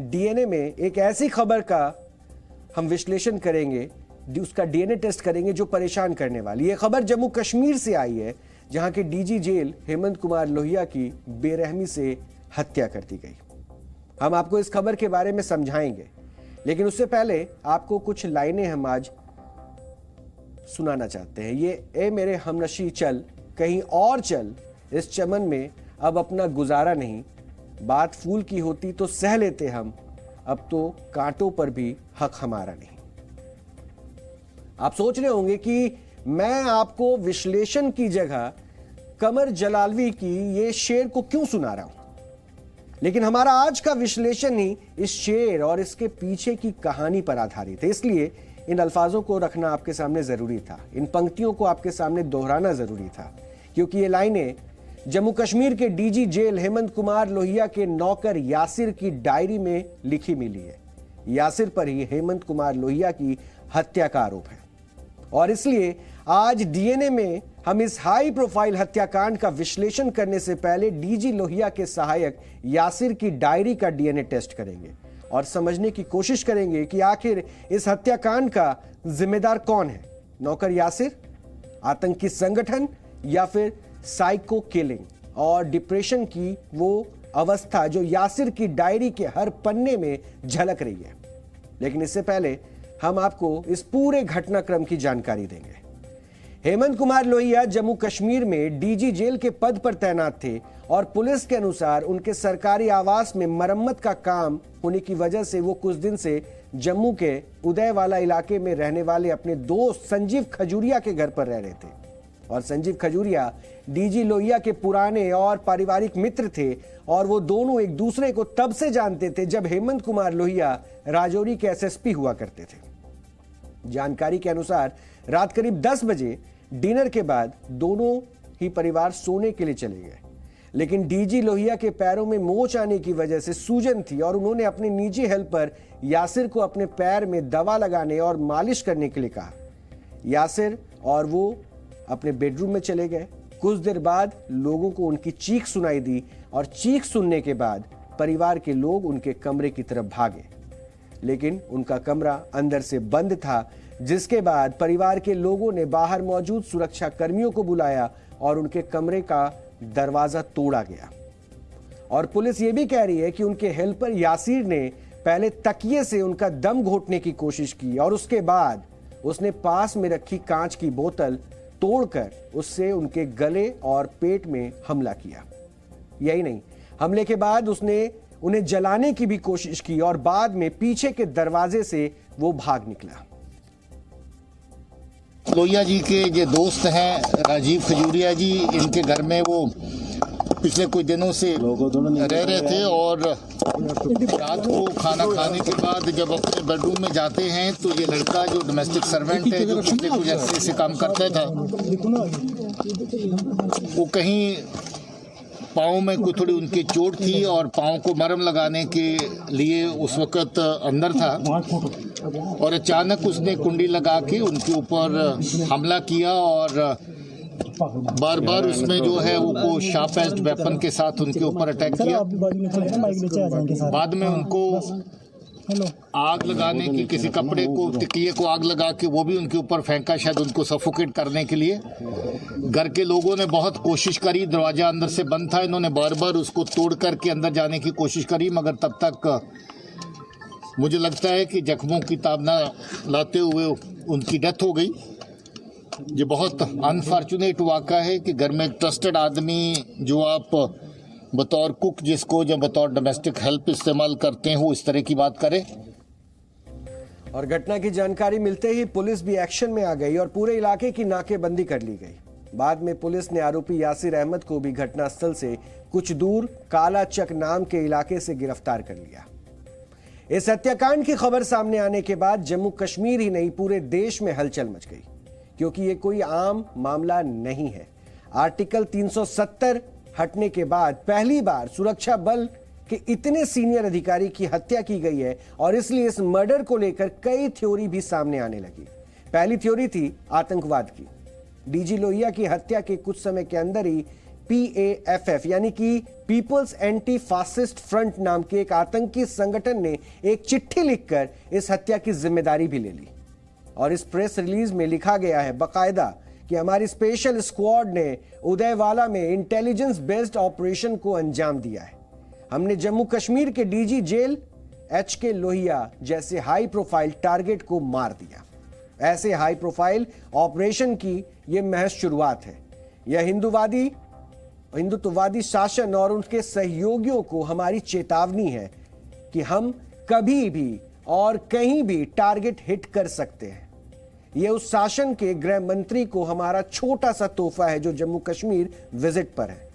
DNA में एक ऐसी खबर का हम विश्लेषण करेंगे, उसका डीएनए टेस्ट करेंगे जो परेशान करने वाली। ये खबर जम्मू कश्मीर से आई है, जहां के डीजी जेल हेमंत कुमार लोहिया की बेरहमी से हत्या कर दी गई। हम आपको इस खबर के बारे में समझाएंगे, लेकिन उससे पहले आपको कुछ लाइनें हम आज सुनाना चाहते हैं। ये ए मेरे हमनशी चल, कहीं और चल, इस चमन में अब अपना गुजारा नहीं, बात फूल की होती तो सह लेते हम, अब तो कांटों पर भी हक हमारा नहीं। आप सोच रहे होंगे कि मैं आपको विश्लेषण की जगह कमर जलालवी की ये शेर को क्यों सुना रहा हूं, लेकिन हमारा आज का विश्लेषण ही इस शेर और इसके पीछे की कहानी पर आधारित है। इसलिए इन अल्फाजों को रखना आपके सामने जरूरी था, इन पंक्तियों को आपके सामने दोहराना जरूरी था, क्योंकि ये लाइनें जम्मू कश्मीर के डीजी जेल हेमंत कुमार लोहिया के नौकर यासिर की डायरी में लिखी मिली है। यासिर पर ही हेमंत कुमार लोहिया की हत्या का आरोप है, और इसलिए आज डीएनए में हम इस हाई प्रोफाइल हत्याकांड का विश्लेषण करने से पहले डीजी लोहिया के सहायक यासिर की डायरी का डीएनए टेस्ट करेंगे और समझने की कोशिश करेंगे कि आखिर इस हत्याकांड का जिम्मेदार कौन है। नौकर यासिर, आतंकी संगठन, या फिर साइको किलिंग और डिप्रेशन की वो अवस्था जो यासिर की डायरी के हर पन्ने में झलक रही है। लेकिन इससे पहले हम आपको इस पूरे घटनाक्रम की जानकारी देंगे। हेमंत कुमार लोहिया जम्मू कश्मीर में डीजी जेल के पद पर तैनात थे और पुलिस के अनुसार उनके सरकारी आवास में मरम्मत का काम होने की वजह से वो कुछ दिन से जम्मू के उदयवाला इलाके में रहने वाले अपने दोस्त संजीव खजूरिया के घर पर रह रहे थे। और संजीव खजूरिया डीजी लोहिया के पुराने और पारिवारिक मित्र थे, और वो दोनों एक दूसरे को तब से जानते थे जब हेमंत कुमार लोहिया राजौरी के एसएसपी हुआ करते थे। जानकारी के अनुसार रात करीब 10 बजे डिनर के बाद दोनों ही परिवार सोने के लिए चले गए, लेकिन डीजी लोहिया के पैरों में मोच आने की वजह से सूजन थी और उन्होंने अपने निजी हेल्पर यासिर को अपने पैर में दवा लगाने और मालिश करने के लिए कहा। यासिर और वो अपने बेडरूम में चले गए। कुछ देर बाद लोगों को उनकी चीख सुनाई दी और चीख सुनने के बाद परिवार के लोग उनके कमरे की तरफ भागे, लेकिन उनका कमरा अंदर से बंद था, जिसके बाद परिवार के लोगों ने बाहर मौजूद सुरक्षा कर्मियों को बुलाया और उनके कमरे का दरवाजा तोड़ा गया। और पुलिस ये भी कह रही है कि उनके हेल्पर यासिर ने पहले तकिए से उनका दम घोटने की कोशिश की और उसके बाद उसने पास में रखी कांच की बोतल तोड़कर उससे उनके गले और पेट में हमला किया। यही नहीं, हमले के बाद उसने उन्हें जलाने की भी कोशिश की और बाद में पीछे के दरवाजे से वो भाग निकला। लोहिया जी के जो दोस्त हैं राजीव खजूरिया जी, इनके घर में वो पिछले कुछ दिनों से रह रहे थे और रात को खाना खाने के बाद जब अपने बेडरूम में जाते हैं तो ये लड़का जो डोमेस्टिक सर्वेंट है, जो पिछले कुछ अर्से से काम करता था, वो कहीं पाँव में कोई थोड़ी उनकी चोट थी और पाँव को मरहम लगाने के लिए उस वक़्त अंदर था और अचानक उसने कुंडी लगा के उनके ऊपर हमला किया और बार बार उसमें जो है वो शार्प एज्ड वेपन के साथ उनके ऊपर अटैक किया। बाद में उनको आग लगाने की, किसी कपड़े को, तकिए को आग लगा के वो भी उनके ऊपर फेंका, शायद उनको सफोकेट करने के लिए। घर के लोगों ने बहुत कोशिश करी, दरवाजा अंदर से बंद था, इन्होंने बार बार उसको तोड़ करके अंदर जाने की कोशिश करी, मगर तब तक मुझे लगता है कि जख्मों की ताब न लाते हुए उनकी डेथ हो गई। ये बहुत अनफॉर्चुनेट वाक़ा है कि घर में एक ट्रस्टेड आदमी जो आप बतौर कुक जिसको या बतौर डोमेस्टिक हेल्प इस्तेमाल करते हैं वो इस तरह की बात करे। और घटना की जानकारी मिलते ही पुलिस भी एक्शन में आ गई और पूरे इलाके की नाकेबंदी कर ली गई। बाद में पुलिस ने आरोपी यासिर अहमद को भी घटनास्थल से कुछ दूर काला चक नाम के इलाके से गिरफ्तार कर लिया। इस हत्याकांड की खबर सामने आने के बाद जम्मू कश्मीर ही नहीं पूरे देश में हलचल मच गई, क्योंकि ये कोई आम मामला नहीं है। आर्टिकल 370 हटने के बाद पहली बार सुरक्षा बल के इतने सीनियर अधिकारी की हत्या की गई है और इसलिए इस मर्डर को लेकर कई थ्योरी भी सामने आने लगी। पहली थ्योरी थी आतंकवाद की। डीजी लोहिया की हत्या के कुछ समय के अंदर ही PAFF यानी कि पीपल्स एंटी फासिस्ट फ्रंट नाम के एक आतंकी संगठन ने एक चिट्ठी लिखकर इस हत्या की जिम्मेदारी भी ले ली। और इस प्रेस रिलीज में लिखा गया है बाकायदा कि हमारी स्पेशल स्क्वाड ने उदयवाला में इंटेलिजेंस बेस्ड ऑपरेशन को अंजाम दिया है। हमने जम्मू कश्मीर के DG जेल HK लोहिया जैसे हाई प्रोफाइल टारगेट को मार दिया। ऐसे हाई प्रोफाइल ऑपरेशन की यह महज शुरुआत है। यह हिंदुत्ववादी शासन और उनके सहयोगियों को हमारी चेतावनी है कि हम कभी भी और कहीं भी टारगेट हिट कर सकते हैं। यह उस शासन के गृह मंत्री को हमारा छोटा सा तोहफा है जो जम्मू कश्मीर विजिट पर है।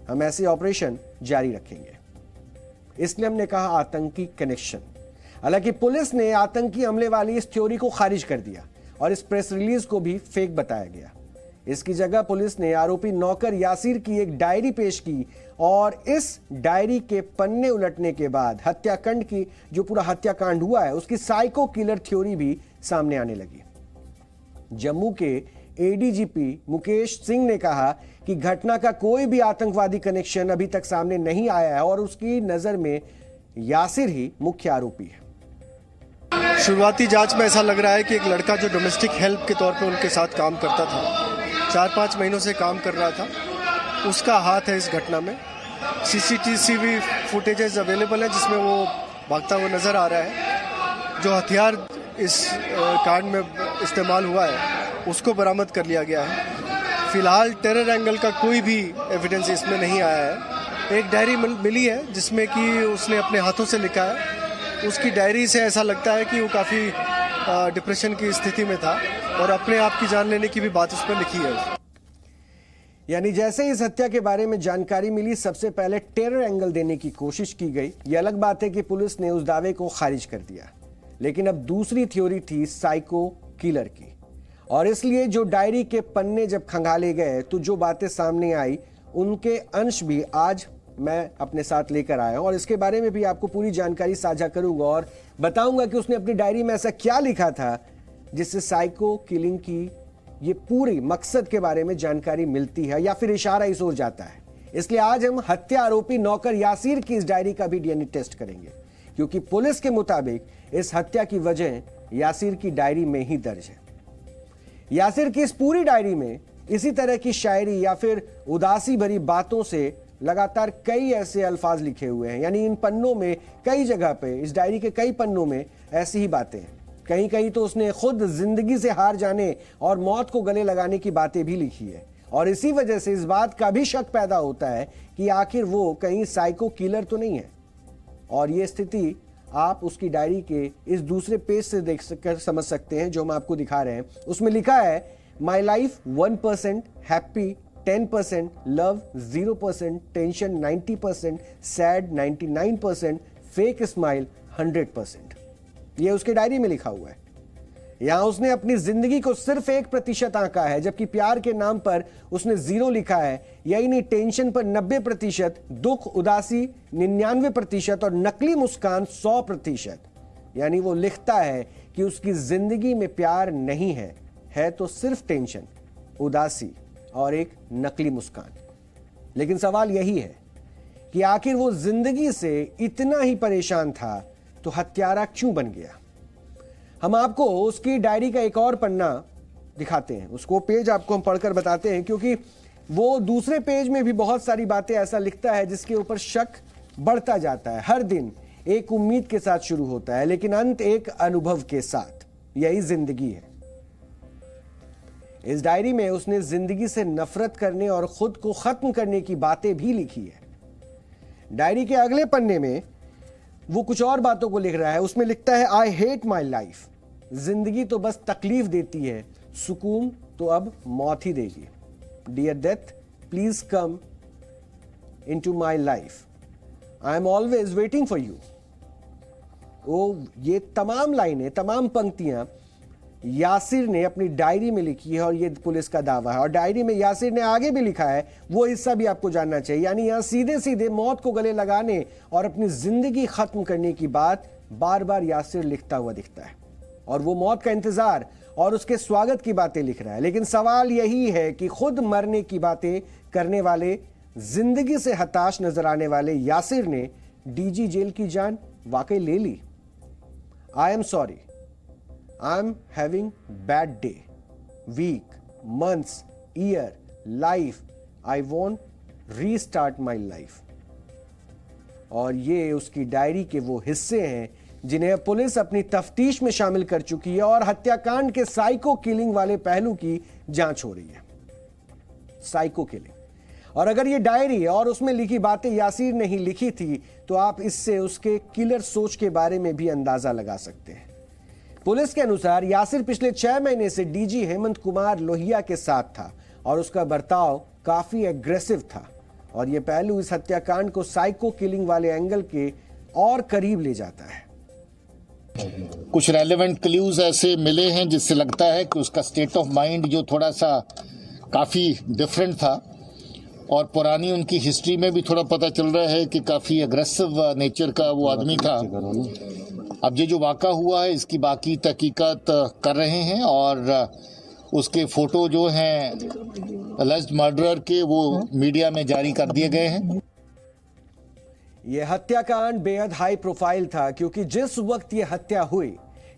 हम ऐसे ऑपरेशन जारी रखेंगे। इसलिए हमने कहा आतंकी कनेक्शन। हालांकि पुलिस ने आतंकी हमले वाली इस थ्योरी को खारिज कर दिया और इस प्रेस रिलीज को भी फेक बताया गया। इसकी जगह पुलिस ने आरोपी नौकर यासिर की एक डायरी पेश की और इस डायरी के पन्ने उलटने के बाद हत्याकांड की जो पूरा हत्याकांड हुआ है उसकी साइको किलर थ्योरी भी सामने आने लगी। जम्मू के ADGP मुकेश सिंह ने कहा कि घटना का कोई भी आतंकवादी कनेक्शन अभी तक सामने नहीं आया है और उसकी नजर में यासिर ही मुख्य आरोपी है। शुरुआती जांच में ऐसा लग रहा है कि एक लड़का जो डोमेस्टिक हेल्प के तौर पे उनके साथ काम करता था, 4-5 महीनों से काम कर रहा था, उसका हाथ है इस घटना में। CCTV फुटेजेस अवेलेबल है जिसमें वो भागता हुआ नजर आ रहा है। जो हथियार इस कांड में इस्तेमाल हुआ है उसको बरामद कर लिया गया है। फिलहाल टेरर एंगल का कोई भी एविडेंस इसमें नहीं आया है। एक डायरी मिली है जिसमें कि उसने अपने हाथों से लिखा है। उसकी डायरी से ऐसा लगता है कि वो काफ़ी डिप्रेशन की स्थिति में था और अपने आप की जान लेने की भी बात उस पर लिखी है। यानी जैसे इस हत्या के बारे में जानकारी मिली सबसे पहले टेरर एंगल देने की कोशिश की गई। यह अलग बात है कि पुलिस ने उस दावे को खारिज कर दिया, लेकिन अब दूसरी थ्योरी थी साइको किलर की। और इसलिए जो डायरी के पन्ने जब खंगाले गए तो जो बातें सामने आई उनके अंश भी आज मैं अपने साथ लेकर आया हूं और इसके बारे में भी आपको पूरी जानकारी साझा करूंगा और बताऊंगा कि उसने अपनी डायरी में ऐसा क्या लिखा था जिससे साइको किलिंग की ये पूरी मकसद के बारे में जानकारी मिलती है या फिर इशारा इस ओर जाता है। इसलिए आज हम हत्या आरोपी नौकर यासिर की इस डायरी का भी DNA टेस्ट करेंगे, क्योंकि पुलिस के मुताबिक इस हत्या की वजह यासिर की डायरी में ही दर्ज है। यासिर की इस पूरी डायरी में इसी तरह की शायरी या फिर उदासी भरी बातों से लगातार कई ऐसे अल्फाज लिखे हुए हैं। यानी इन पन्नों में कई जगह पे, इस डायरी के कई पन्नों में ऐसी ही बातें हैं। कहीं कहीं तो उसने खुद जिंदगी से हार जाने और मौत को गले लगाने की बातें भी लिखी है और इसी वजह से इस बात का भी शक पैदा होता है कि आखिर वो कहीं साइको किलर तो नहीं है। और ये स्थिति आप उसकी डायरी के इस दूसरे पेज से देख कर समझ सकते हैं जो हम आपको दिखा रहे हैं। उसमें लिखा है my life 1%, happy 10%, love 0%, tension 90%, sad 99%, fake smile 100%। ये उसके डायरी में लिखा हुआ है। यहां उसने अपनी जिंदगी को सिर्फ 1% आंका है, जबकि प्यार के नाम पर उसने 0 लिखा है। यही नहीं, टेंशन पर 90%, दुख उदासी 99% और नकली मुस्कान 100%। यानी वो लिखता है कि उसकी जिंदगी में प्यार नहीं है तो सिर्फ टेंशन, उदासी और एक नकली मुस्कान। लेकिन सवाल यही है कि आखिर वो जिंदगी से इतना ही परेशान था तो हत्यारा क्यों बन गया। हम आपको उसकी डायरी का एक और पन्ना दिखाते हैं, उसको पेज आपको हम पढ़कर बताते हैं, क्योंकि वो दूसरे पेज में भी बहुत सारी बातें ऐसा लिखता है जिसके ऊपर शक बढ़ता जाता है। हर दिन एक उम्मीद के साथ शुरू होता है लेकिन अंत एक अनुभव के साथ। यही जिंदगी है। इस डायरी में उसने जिंदगी से नफरत करने और खुद को खत्म करने की बातें भी लिखी है। डायरी के अगले पन्ने में वो कुछ और बातों को लिख रहा है। उसमें लिखता है आई हेट माई लाइफ, जिंदगी तो बस तकलीफ देती है, सुकून तो अब मौत ही देगी। Dear death please come into my life, I am always waiting for you. वो ये तमाम लाइनें, तमाम पंक्तियां यासिर ने अपनी डायरी में लिखी है और ये पुलिस का दावा है। और डायरी में यासिर ने आगे भी लिखा है, वो हिस्सा भी आपको जानना चाहिए। यानी यहां सीधे सीधे मौत को गले लगाने और अपनी जिंदगी खत्म करने की बात बार बार यासिर लिखता हुआ दिखता है और वो मौत का इंतजार और उसके स्वागत की बातें लिख रहा है। लेकिन सवाल यही है कि खुद मरने की बातें करने वाले जिंदगी से हताश नजर आने वाले यासिर ने डीजी जेल की जान वाकई ले ली। I am sorry, I am having bad day, week, months, year, life, I want restart my life. और ये उसकी डायरी के वो हिस्से हैं जिन्हें पुलिस अपनी तफ्तीश में शामिल कर चुकी है और हत्याकांड के साइको किलिंग वाले पहलू की जांच हो रही है। Psycho killing. और अगर ये डायरी और उसमें लिखी बातें यासिर ने ही लिखी थी तो आप इससे उसके किलर सोच के बारे में भी अंदाजा लगा सकते हैं। पुलिस के अनुसार यासिर पिछले 6 महीने से डीजी हेमंत कुमार लोहिया के साथ था और उसका बर्ताव काफी एग्रेसिव था और यह पहलू इस हत्याकांड को साइको किलिंग वाले एंगल के और करीब ले जाता है। कुछ रेलेवेंट क्लूज ऐसे मिले हैं जिससे लगता है कि उसका स्टेट ऑफ माइंड जो थोड़ा सा काफ़ी डिफरेंट था और पुरानी उनकी हिस्ट्री में भी थोड़ा पता चल रहा है कि काफ़ी अग्रेसिव नेचर का वो आदमी था। अब ये जो वाक़ा हुआ है इसकी बाकी तहकीकात कर रहे हैं और उसके फोटो जो हैं अलेज्ड मर्डरर के वो मीडिया में जारी कर दिए गए हैं। यह हत्याकांड बेहद हाई प्रोफाइल था क्योंकि जिस वक्त यह हत्या हुई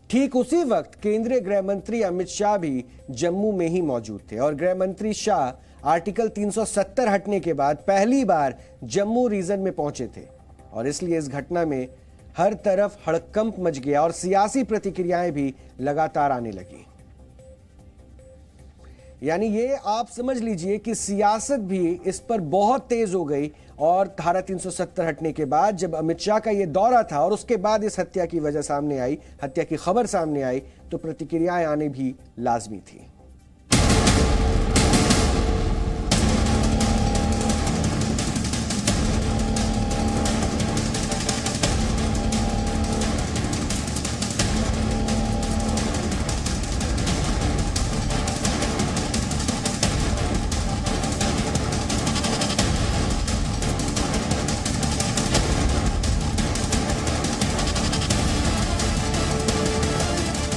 ठीक उसी वक्त केंद्रीय गृह मंत्री अमित शाह भी जम्मू में ही मौजूद थे और गृह मंत्री शाह आर्टिकल 370 हटने के बाद पहली बार जम्मू रीजन में पहुंचे थे और इसलिए इस घटना में हर तरफ हड़कंप मच गया और सियासी प्रतिक्रियाएं भी लगातार आने लगी। यानी ये आप समझ लीजिए कि सियासत भी इस पर बहुत तेज हो गई और धारा 370 हटने के बाद जब अमित शाह का ये दौरा था और उसके बाद इस हत्या की वजह सामने आई, हत्या की खबर सामने आई, तो प्रतिक्रियाएं आने भी लाजमी थी।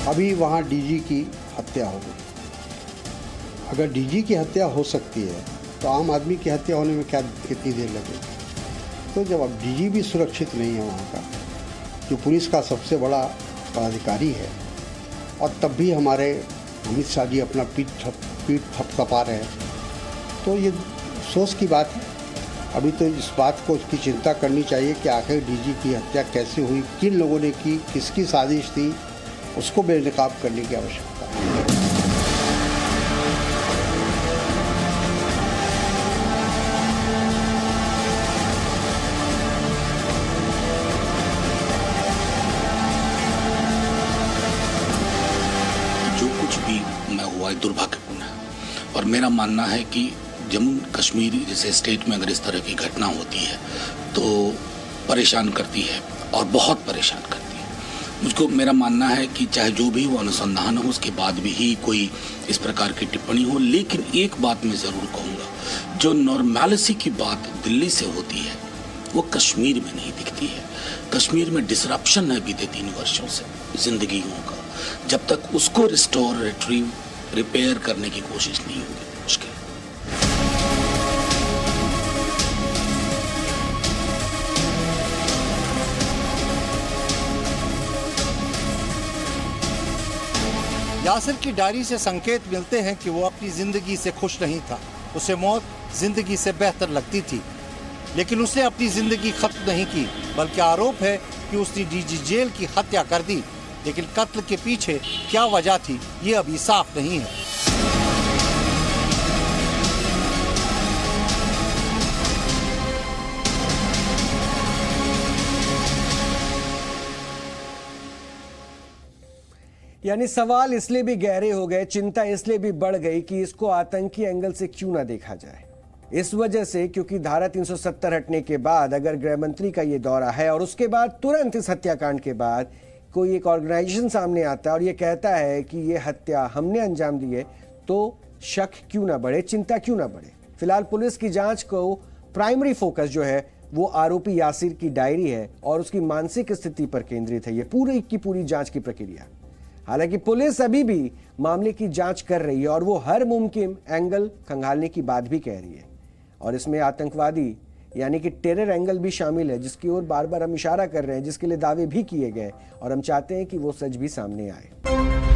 अभी वहाँ डीजी की हत्या हो गई। अगर डीजी की हत्या हो सकती है तो आम आदमी की हत्या होने में क्या कितनी देर लगेगी। तो जब अब डीजी भी सुरक्षित नहीं है वहाँ का, जो पुलिस का सबसे बड़ा पदाधिकारी है, और तब भी हमारे अमित शाह जी अपना पीठ थपथपा रहे हैं, तो ये अफसोस की बात है। अभी तो इस बात को उसकी चिंता करनी चाहिए कि आखिर डीजी की हत्या कैसे हुई, किन लोगों ने की, किसकी साजिश थी, उसको बेनकाब करने की आवश्यकता है। जो कुछ भी मैं हुआ है दुर्भाग्यपूर्ण है और मेरा मानना है कि जम्मू कश्मीर जैसे स्टेट में अगर इस तरह की घटना होती है तो परेशान करती है और बहुत परेशान करती है। मुझको मेरा मानना है कि चाहे जो भी वो अनुसंधान हो उसके बाद भी ही कोई इस प्रकार की टिप्पणी हो, लेकिन एक बात मैं ज़रूर कहूँगा, जो नॉर्मैलिटी की बात दिल्ली से होती है वो कश्मीर में नहीं दिखती है। कश्मीर में डिसरप्शन है बीते 3 वर्षों से जिंदगियों का, जब तक उसको रिस्टोर रिट्रीव रिपेयर करने की कोशिश नहीं होगी मुश्किल। यासिर की डायरी से संकेत मिलते हैं कि वो अपनी जिंदगी से खुश नहीं था। उसे मौत जिंदगी से बेहतर लगती थी, लेकिन उसने अपनी जिंदगी खत्म नहीं की, बल्कि आरोप है कि उसने डीजी जेल की हत्या कर दी। लेकिन कत्ल के पीछे क्या वजह थी ये अभी साफ नहीं है। यानी सवाल इसलिए भी गहरे हो गए, चिंता इसलिए भी बढ़ गई कि इसको आतंकी एंगल से क्यों ना देखा जाए। इस वजह से क्योंकि धारा 370 हटने के बाद अगर गृह मंत्री का ये दौरा है और उसके बाद तुरंत इस हत्याकांड के बाद कोई एक ऑर्गेनाइजेशन सामने आता है और ये कहता है कि ये हत्या हमने अंजाम दी है, तो शक क्यों ना बढ़े, चिंता क्यों ना बढ़े। फिलहाल पुलिस की जांच को प्राइमरी फोकस जो है वो आरोपी यासिर की डायरी है और उसकी मानसिक स्थिति पर केंद्रित है ये पूरी की पूरी जांच की प्रक्रिया। हालांकि पुलिस अभी भी मामले की जांच कर रही है और वो हर मुमकिन एंगल खंगालने की बात भी कह रही है। और इसमें आतंकवादी यानी कि टेरर एंगल भी शामिल है, जिसकी ओर बार बार हम इशारा कर रहे हैं, जिसके लिए दावे भी किए गए और हम चाहते हैं कि वो सच भी सामने आए।